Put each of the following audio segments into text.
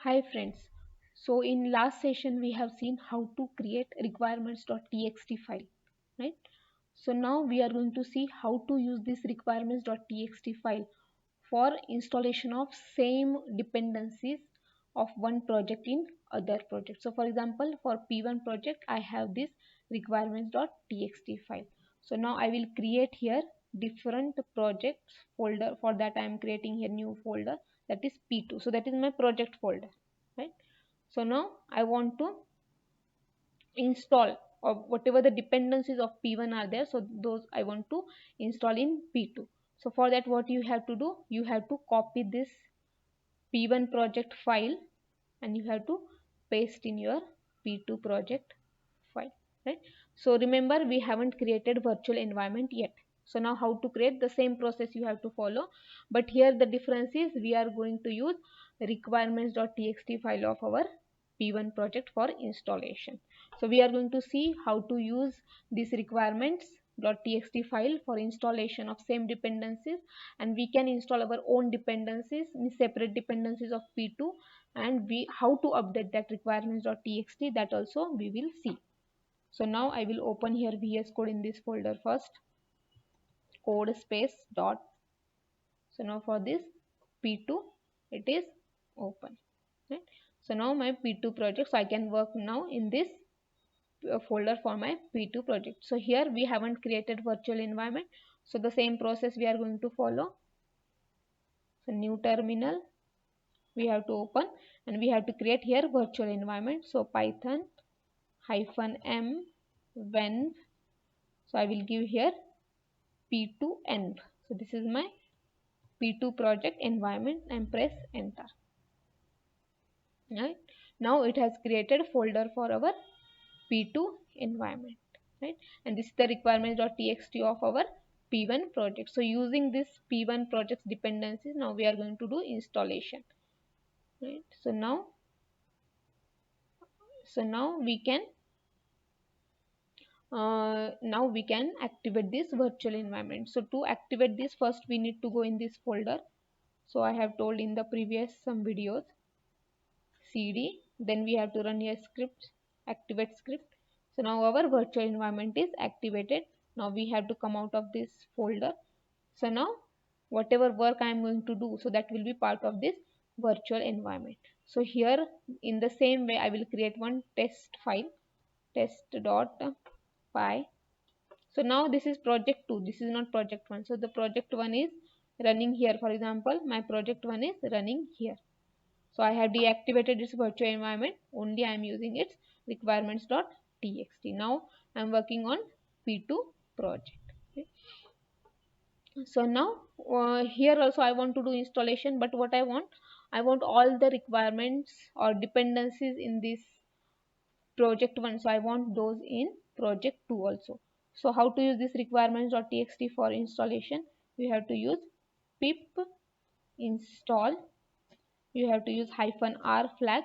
Hi friends. So in last session we have seen how to create requirements.txt file, right? So now we are going to see how to use this requirements.txt file for installation of same dependencies of one project in other project. So for example, for P1 project I have this requirements.txt file. So now I will create here different projects folder. For that I am creating here new folder, that is P2. So that is my project folder, right? So now I want to install or whatever the dependencies of P1 are there, so those I want to install in P2. So for that what you have to do, you have to copy this P1 project file and you have to paste in your P2 project file, right? So remember, we haven't created virtual environment yet. So now how to create, the same process you have to follow, but here the difference is we are going to use requirements.txt file of our P1 project for installation. So we are going to see how to use this requirements.txt file for installation of same dependencies, and we can install our own dependencies, separate dependencies of P2, and how to update that requirements.txt, that also we will see. So now I will open here VS Code in this folder first, code space dot. So now for this P2 it is open, right? So now my P2 project, so I can work now in this folder for my P2 project. So here we haven't created virtual environment, so the same process we are going to follow. So new terminal we have to open and we have to create here virtual environment. So python -m venv. So I will give here P2env. So this is my P2 project environment and press enter. Right? Now it has created a folder for our P2 environment, right? And this is the requirements.txt of our P1 project. So using this P1 project's dependencies, now we are going to do installation, right? So now we can activate this virtual environment. So to activate this, first we need to go in this folder. So I have told in the previous some videos, cd, then we have to run a script, activate script. So now our virtual environment is activated. Now we have to come out of this folder. So now whatever work I am going to do, so that will be part of this virtual environment. So here in the same way I will create one test file, test.py. So now this is project 2, this is not project 1. So the project 1 is running here. For example, my project 1 is running here. So I have deactivated this virtual environment, only I am using its requirements.txt. Now I am working on P2 project. Okay. So now here also I want to do installation, but what I want all the requirements or dependencies in this project 1. So I want those in project 2 also. So how to use this requirements.txt for installation? We have to use pip install, you have to use -r flag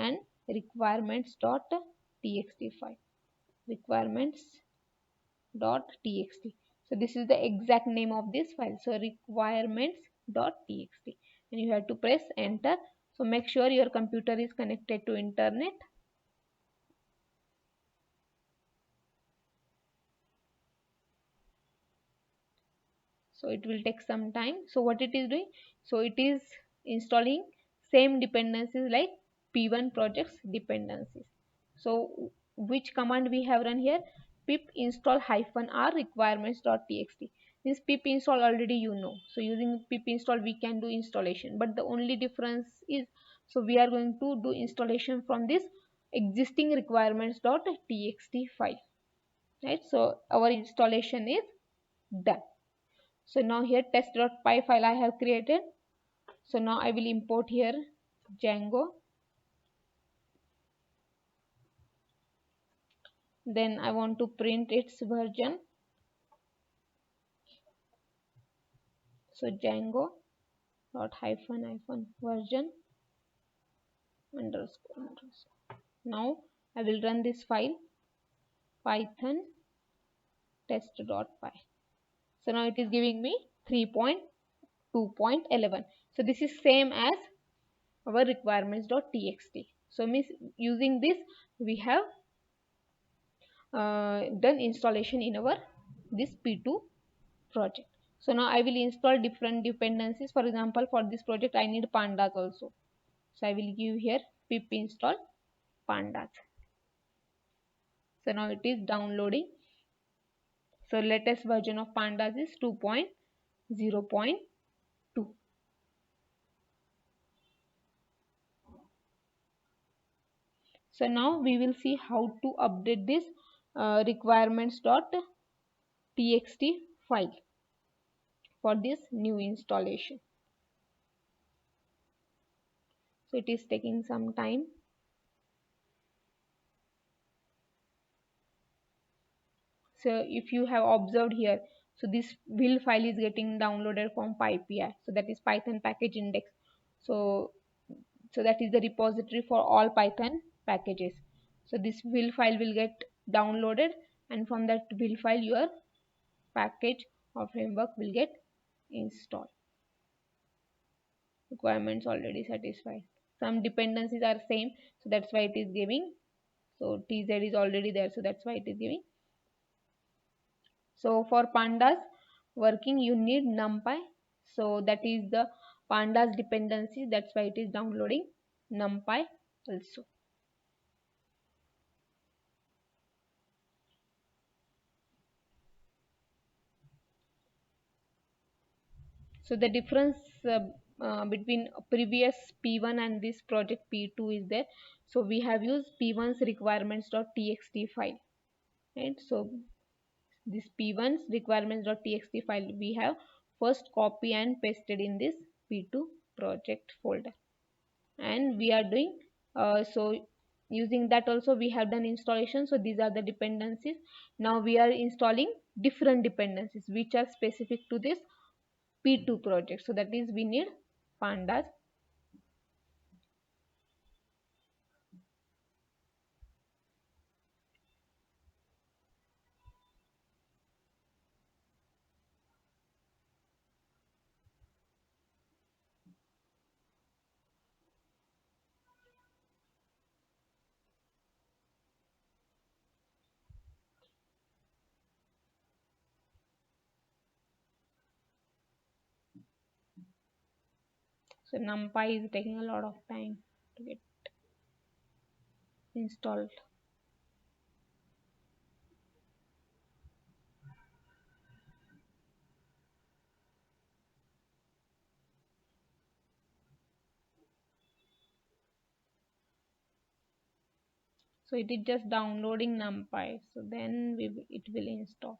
and requirements.txt file, requirements.txt. So this is the exact name of this file, so requirements.txt, and you have to press enter. So make sure your computer is connected to internet. So it will take some time. So what it is doing, so it is installing same dependencies like P1 projects dependencies. So which command we have run here, pip install -r requirements.txt. This pip install already you know, so using pip install we can do installation, but the only difference is, so we are going to do installation from this existing requirements.txt file, right? So our installation is done. So now here test.py file I have created. So now I will import here Django. Then I want to print its version. So Django dot hyphen version underscore. Now I will run this file python test.py. So now it is giving me 3.2.11. So this is same as our requirements.txt. So using this we have done installation in our this p2 project. So now I will install different dependencies. For example, for this project I need pandas also. So I will give here pip install pandas. So now it is downloading. So latest version of pandas is 2.0.2. So now we will see how to update this requirements.txt file for this new installation. So it is taking some time. So if you have observed here, so this will file is getting downloaded from pypi, so that is Python package index. So that is the repository for all Python packages. So this will file will get downloaded, and from that will file your package or framework will get installed. Requirements already satisfied. Some dependencies are same, so that's why it is giving. So tz is already there, so that's why it is giving. So for pandas working you need numpy, so that is the pandas dependency, that's why it is downloading numpy also. So the difference between previous p1 and this project p2 is there. So we have used p1's requirements.txt file, right? So this p1's requirements.txt file we have first copy and pasted in this p2 project folder, and we are doing so using that also we have done installation. So these are the dependencies. Now we are installing different dependencies which are specific to this p2 project. So that is we need pandas. So numpy is taking a lot of time to get installed. So it is just downloading numpy, so then it will install.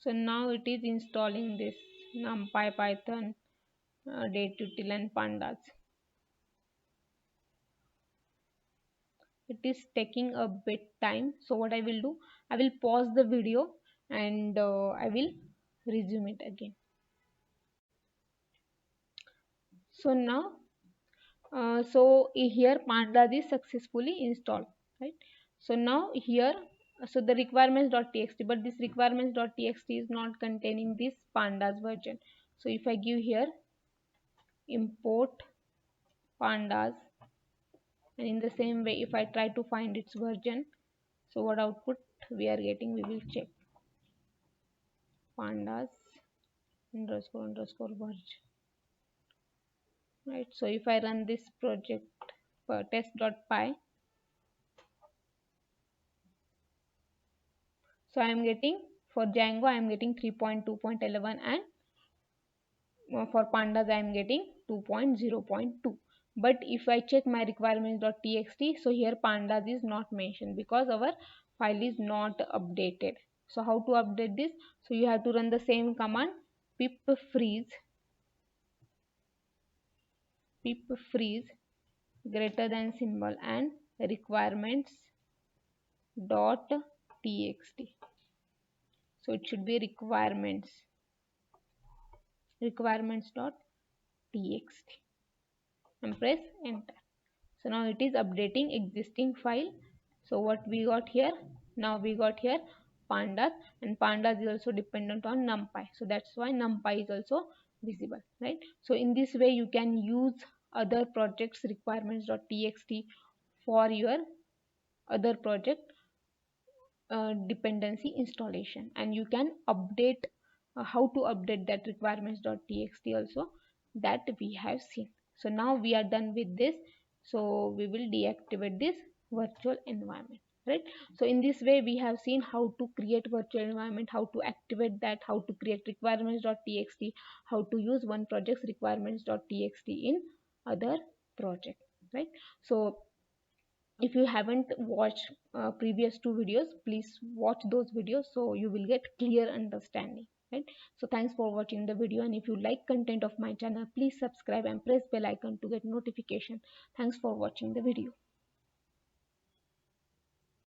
So now it is installing this numpy, python, dateUtil and pandas. It is taking a bit time, so what I will do, I will pause the video and I will resume it again. So now so here pandas is successfully installed, right? So now here, so the requirements.txt, but this requirements.txt is not containing this pandas version. So if I give here import pandas, and in the same way if I try to find its version, so what output we are getting, we will check pandas __ version, right? So if I run this project test.py, so I am getting for Django I am getting 3.2.11, and for pandas I am getting 2.0.2. but if I check my requirements.txt, so here pandas is not mentioned because our file is not updated. So how to update this? So you have to run the same command pip freeze greater than symbol and requirements dot So it should be requirements.txt and press enter. So now it is updating existing file. So what we got here, now we got here pandas, and pandas is also dependent on numpy, so that's why numpy is also visible, right? So in this way you can use other projects requirements.txt for your other project dependency installation, and you can update how to update that requirements.txt also, that we have seen. So now we are done with this, so we will deactivate this virtual environment, right? So in this way we have seen how to create virtual environment, how to activate that, how to create requirements.txt, how to use one project's requirements.txt in other project, right? So if you haven't watched previous two videos, please watch those videos so you will get clear understanding, right? So thanks for watching the video, and if you like content of my channel, please subscribe and press bell icon to get notification. Thanks for watching the video.